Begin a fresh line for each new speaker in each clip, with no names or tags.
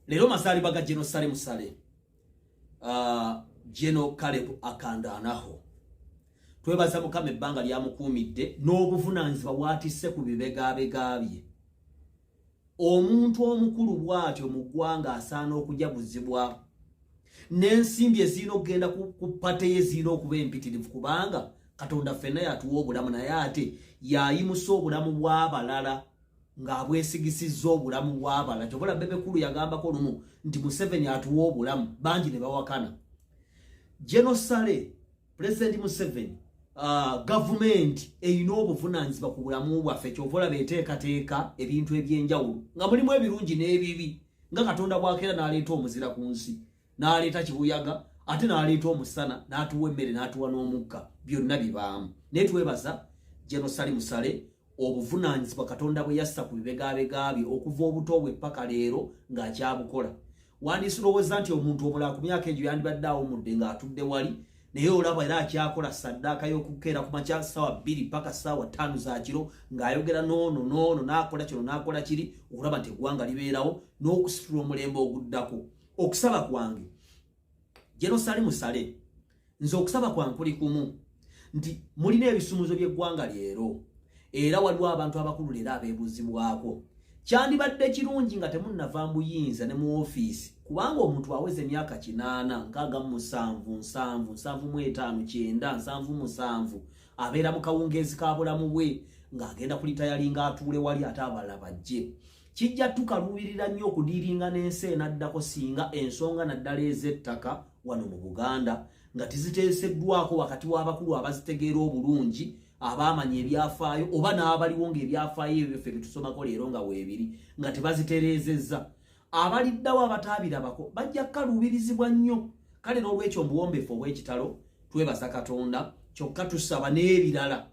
Lero masali baga General Sale Musale. General Caleb Akandanaho. Twebaza Mukama ebbanga lyamukuumidde n'obuvunaanyizibwa bwatisse ku bibega bye. Omuntu omukulu bw'atyo mu ggwanga asaana okujabuzibwa. N'ensimbi ezirina okugenda ku pate ye zirina okuba empitirivu kubanga Katonda ffenna yatuwa obulamu naye ate yayimusa obulamu bw'abalala ng'abwesigisizza obulamu bw'abalala. Kyobola Bebekulu yagambako lumu nti Museveni atuwa obulamu bangi ne bawakana. General Sale, President Museveni, government eyina obuvunaanyizibwa ku bulamu bwaffe. Kyovola beteekateeka ebintu ebyenjawulo nga mulimu ebirungi n'ebibi nga Katonda bw'akeera n'aleeta omuzira ku nsi, n'aleeta kibuyaga, ate n'aleeta omusana, n'atuwa emmere, n'atuwa n'omukka, byonna bibaamu. Naye twebaza General Sale Musale obuvunaanyizibwa Katonda bwe yassa ku bibegabega bye okuva obuto bwe paka leero ng'akyabukola. Wandisirowooza nti omuntu omulala ku myaka egyo yandibadde awumudde ng'atudde wali, naye olaba era akyakola saddaaka y'okukeera ku makya ssaawa 2 paka ssaawa 5 za kiro ng'ayogera noono n'akola kino n'akola kiri okulaba nti eggwanga libeerawo n'okusitula omulembe oguddako. Okusaba kwange General Sale Musale, nze okusaba kwange kuli kumu nti mulina ebisumuzo by'eggwanga leero era waliwo abantu abakulu leero abeebuuzibwako. Kyandibadde kirungi nga temunnava mbuyinza ne mu ofiisi kubanga omuntu aweze emyaka 8, 67, 75, 9, abeera mu kawungeezi ka bulamu bwe ng'agenda kulitayalinga atuule wali ate abalala bajje. Kijja tukaluubirira nnyo okudiiringa n'ensi enaddako singa ensonga naddala ez'ettaka wano mu Buganda nga tiziteeseddwako wakati w'abakulu abazitegeera obulungi abaamanya ebyafaayo oba n'abaliwo ng'ebyafaayo ebyo ffe bitusomako leero nga weebiri nga tebazitereezezza. Abaliddawo abataabirabako bajja kukaluubirizibwa nnyo. Kale n'olwekyo mbuwombeefu obw'ekitalo twebaza Katonda kyokka tusaba n'ebirala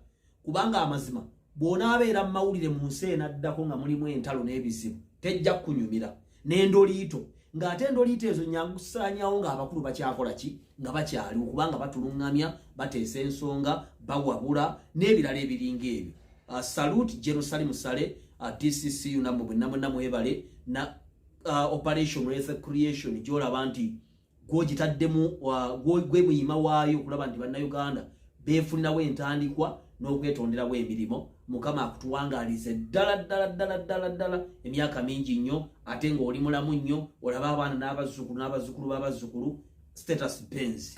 kubanga amazima bw'onaabeera mu mawulire mu nsi enaddako nga mulimu entalo n'ebizibu tejja kunyumira n'endoliito ng'ate endoliito ezo nyangu kusaanyawo ng'abakulu bakyakola ki nga bakyaliwo kubanga batuluŋŋamya bateesa ensonga bawabula n'ebirala ebiringa ebyo. Salute General Sale Musale, DCCU namwe bwenna mwebale na Operation Creation gy'olaba nti gw'ogitaddemu gwe muyima waayo okulaba nti bannayuganda beefunirawo entandikwa n'okwetonderawo emirimu. Mukama akutuwangaalize ddala emyaka mingi nnyo ate ng'oli mulamu nnyo olaba abaana n'abazzukulu b'abazzukulu status Benz.